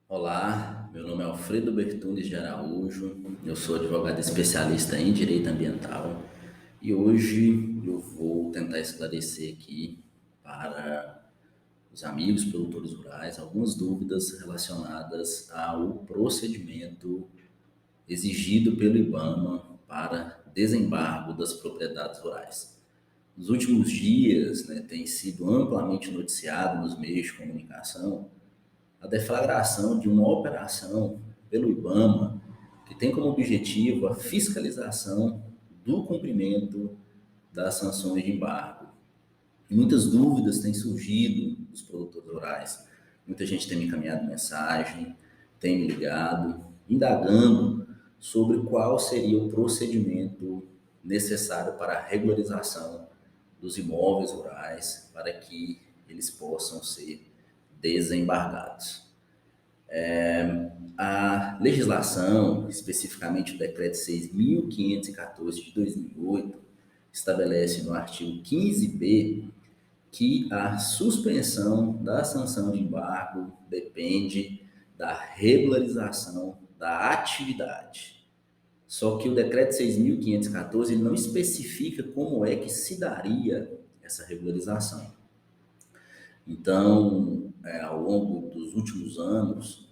Olá, meu nome é Alfredo Bertunes de Araújo, eu sou advogado especialista em direito ambiental e hoje eu vou tentar esclarecer aqui para os amigos produtores rurais algumas dúvidas relacionadas ao procedimento exigido pelo IBAMA para desembargo das propriedades rurais. Nos últimos dias, tem sido amplamente noticiado nos meios de comunicação a deflagração de uma operação pelo IBAMA que tem como objetivo a fiscalização do cumprimento das sanções de embargo. E muitas dúvidas têm surgido dos produtores rurais. Muita gente tem me encaminhado mensagem, tem me ligado, indagando sobre qual seria o procedimento necessário para a regularização dos imóveis rurais para que eles possam ser desembargados. A legislação, especificamente o Decreto 6.514 de 2008, estabelece no artigo 15b que a suspensão da sanção de embargo depende da regularização da atividade. Só que o Decreto 6.514 não especifica como é que se daria essa regularização. Então, ao longo dos últimos anos,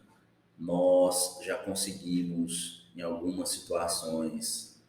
nós já conseguimos, em algumas situações,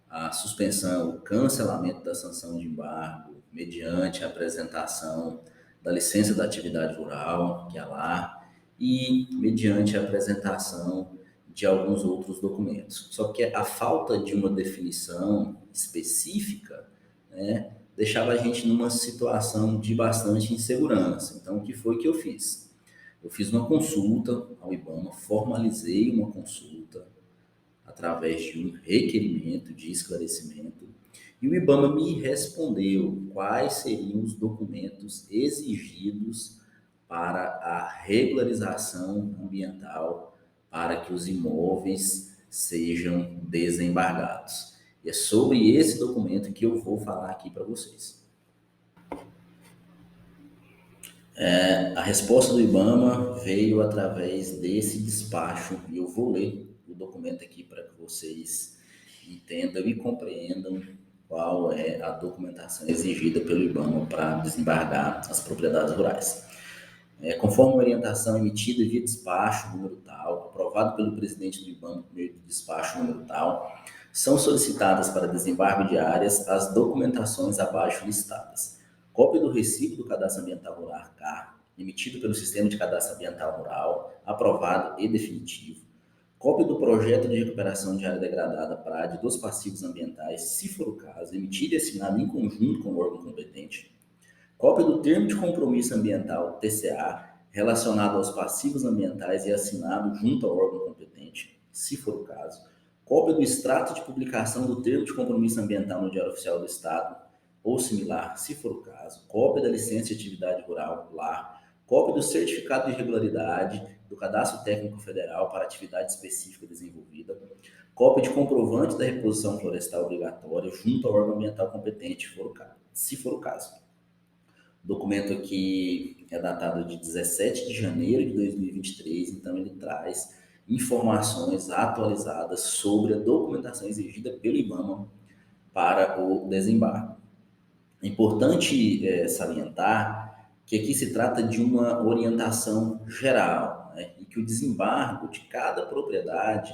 a suspensão, o cancelamento da sanção de embargo, mediante a apresentação da licença da atividade rural, que é lá, e mediante a apresentação de alguns outros documentos. Só que a falta de uma definição específica, né, deixava a gente numa situação de bastante insegurança. Então, o que foi que eu fiz? Eu fiz uma consulta ao IBAMA, formalizei uma consulta através de um requerimento de esclarecimento e o IBAMA me respondeu quais seriam os documentos exigidos para a regularização ambiental para que os imóveis sejam desembargados. E é sobre esse documento que eu vou falar aqui para vocês. A resposta do IBAMA veio através desse despacho e eu vou ler o documento aqui para que vocês entendam e compreendam qual é a documentação exigida pelo IBAMA para desembargar as propriedades rurais. Conforme a orientação emitida via despacho número tal, aprovado pelo presidente do IBAMA por meio do despacho número tal, são solicitadas para desembargo de áreas as documentações abaixo listadas. Cópia do recibo do Cadastro Ambiental Rural CAR, emitido pelo Sistema de Cadastro Ambiental Rural, aprovado e definitivo. Cópia do projeto de recuperação de área degradada PRAD dos passivos ambientais, se for o caso, emitido e assinado em conjunto com o órgão competente. Cópia do termo de compromisso ambiental, TCA, relacionado aos passivos ambientais e assinado junto ao órgão competente, se for o caso. Cópia do extrato de publicação do termo de compromisso ambiental no Diário Oficial do Estado ou similar, se for o caso. Cópia da licença de atividade rural, LAR. Cópia do certificado de regularidade do Cadastro Técnico Federal para atividade específica desenvolvida. Cópia de comprovante da reposição florestal obrigatória junto ao órgão ambiental competente, se for o caso. O documento aqui é datado de 17 de janeiro de 2023, então ele traz informações atualizadas sobre a documentação exigida pelo IBAMA para o desembargo. É importante salientar que aqui se trata de uma orientação geral, né, e que o desembargo de cada propriedade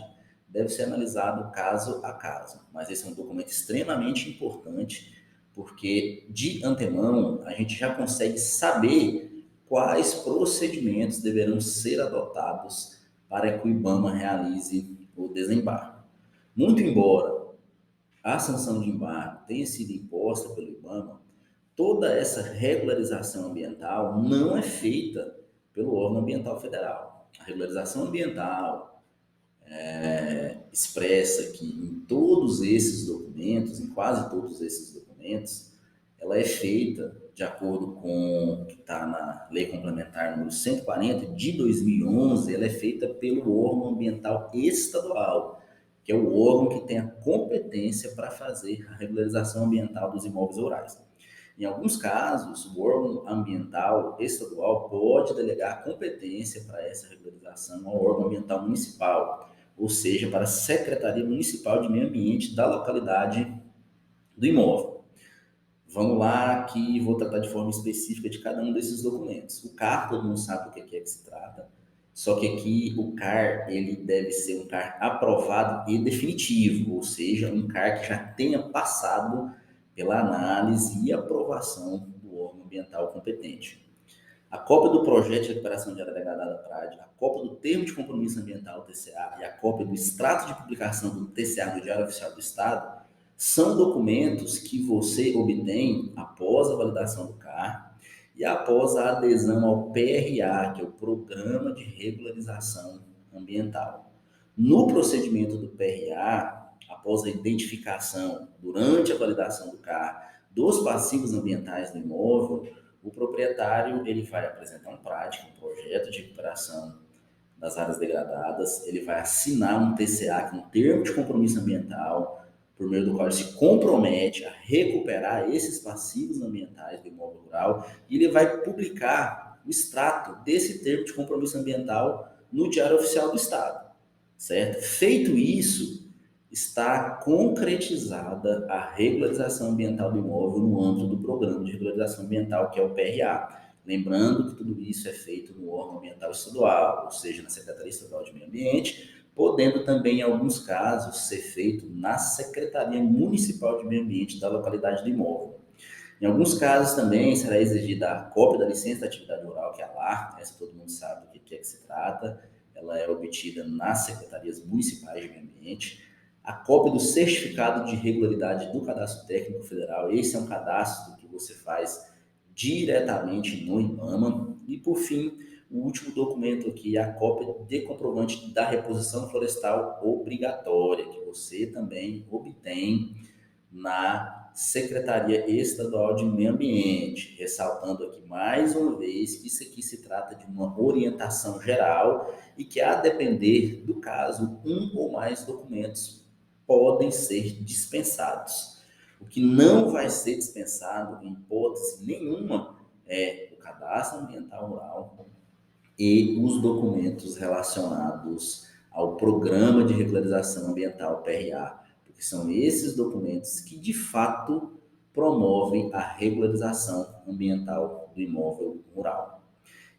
deve ser analisado caso a caso. Mas esse é um documento extremamente importante porque de antemão a gente já consegue saber quais procedimentos deverão ser adotados para que o IBAMA realize o desembargo. Muito embora a sanção de embargo tenha sido imposta pelo IBAMA, toda essa regularização ambiental não é feita pelo órgão ambiental federal. A regularização ambiental expressa que em todos esses documentos, em quase todos esses documentos, ela é feita de acordo com o que está na Lei Complementar número 140 de 2011, ela é feita pelo órgão ambiental estadual, que é o órgão que tem a competência para fazer a regularização ambiental dos imóveis rurais. Em alguns casos, o órgão ambiental estadual pode delegar competência para essa regularização ao órgão ambiental municipal, ou seja, para a Secretaria Municipal de Meio Ambiente da localidade do imóvel. Vamos lá, que vou tratar de forma específica de cada um desses documentos. O CAR, todo mundo sabe o que é que se trata, só que aqui o CAR, ele deve ser um CAR aprovado e definitivo, ou seja, um CAR que já tenha passado pela análise e aprovação do órgão ambiental competente. A cópia do projeto de recuperação de área degradada PRAD, a cópia do termo de compromisso ambiental TCA e a cópia do extrato de publicação do TCA no Diário Oficial do Estado são documentos que você obtém após a validação do CAR e após a adesão ao PRA, que é o Programa de Regularização Ambiental. No procedimento do PRA, após a identificação, durante a validação do CAR, dos passivos ambientais do imóvel, o proprietário ele vai apresentar um PRAD, um projeto de recuperação das áreas degradadas, ele vai assinar um TCA, que é um termo de compromisso ambiental, por meio do qual ele se compromete a recuperar esses passivos ambientais do imóvel rural, e ele vai publicar o extrato desse termo de compromisso ambiental no Diário Oficial do Estado, certo? Feito isso, está concretizada a regularização ambiental do imóvel no âmbito do Programa de Regularização Ambiental, que é o PRA. Lembrando que tudo isso é feito no órgão ambiental estadual, ou seja, na Secretaria Estadual de Meio Ambiente, podendo também, em alguns casos, ser feito na Secretaria Municipal de Meio Ambiente da localidade do imóvel. Em alguns casos também será exigida a cópia da licença da atividade rural, que é a LAR, essa todo mundo sabe do que é que se trata, ela é obtida nas secretarias municipais de meio ambiente. A cópia do certificado de regularidade do Cadastro Técnico Federal, esse é um cadastro que você faz diretamente no IBAMA. E, por fim, o último documento aqui é a cópia de comprovante da reposição florestal obrigatória, que você também obtém na Secretaria Estadual de Meio Ambiente, ressaltando aqui mais uma vez que isso aqui se trata de uma orientação geral e que, a depender do caso, um ou mais documentos podem ser dispensados. O que não vai ser dispensado, em hipótese nenhuma, é o cadastro ambiental rural e os documentos relacionados ao Programa de Regularização Ambiental, PRA, porque são esses documentos que, de fato, promovem a regularização ambiental do imóvel rural.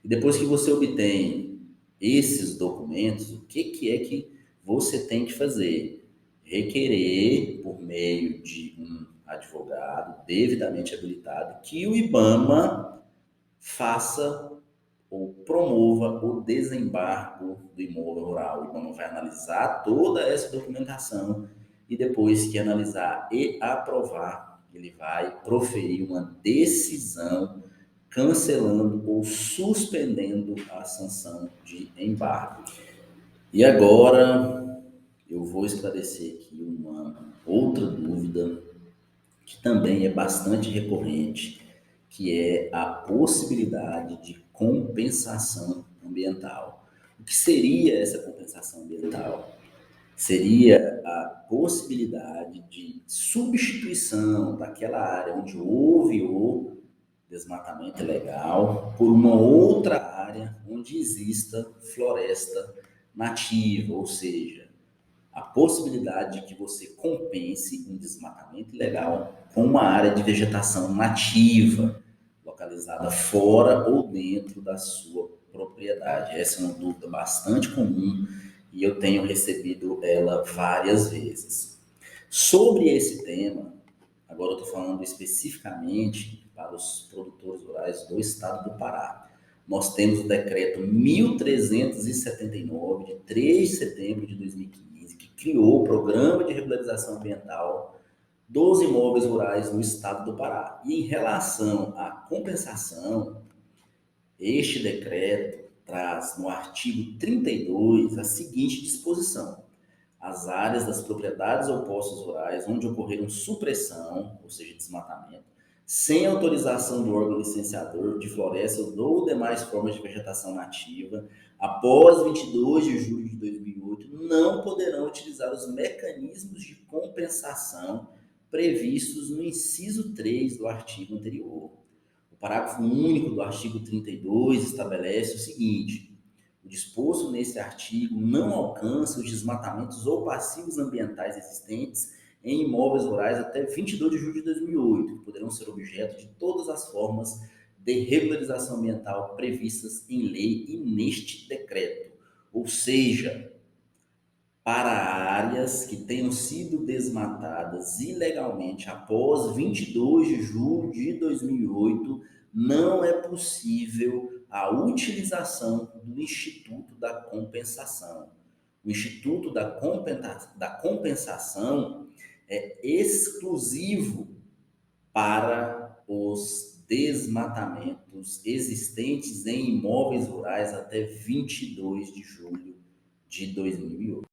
E depois que você obtém esses documentos, o que é que você tem que fazer? Requerer, por meio de um advogado devidamente habilitado, que o IBAMA faça ou promova o desembargo do imóvel rural. O IBAMA vai analisar toda essa documentação e, depois que analisar e aprovar, ele vai proferir uma decisão cancelando ou suspendendo a sanção de embargo. E agora eu vou esclarecer aqui uma outra dúvida que também é bastante recorrente, que é a possibilidade de compensação ambiental. O que seria essa compensação ambiental? Seria a possibilidade de substituição daquela área onde houve o desmatamento ilegal por uma outra área onde exista floresta nativa, ou seja, a possibilidade de que você compense um desmatamento ilegal com uma área de vegetação nativa, localizada fora ou dentro da sua propriedade. Essa é uma dúvida bastante comum e eu tenho recebido ela várias vezes. Sobre esse tema, agora eu estou falando especificamente para os produtores rurais do estado do Pará. Nós temos o decreto 1379, de 3 de setembro de 2015, que criou o Programa de Regularização Ambiental dos Imóveis Rurais no estado do Pará. E em relação à compensação, este decreto traz no artigo 32 a seguinte disposição: as áreas das propriedades ou postos rurais onde ocorreram supressão, ou seja, desmatamento, sem autorização do órgão licenciador de florestas ou demais formas de vegetação nativa, após 22 de julho de 2008, não poderão utilizar os mecanismos de compensação previstos no inciso 3 do artigo anterior. O parágrafo único do artigo 32 estabelece o seguinte: o disposto neste artigo não alcança os desmatamentos ou passivos ambientais existentes em imóveis rurais até 22 de julho de 2008, que poderão ser objeto de todas as formas de regularização ambiental previstas em lei e neste decreto. Ou seja, para áreas que tenham sido desmatadas ilegalmente após 22 de julho de 2008, não é possível a utilização do Instituto da Compensação. O Instituto da Compensação é exclusivo para os desmatamentos existentes em imóveis rurais até 22 de julho de 2008.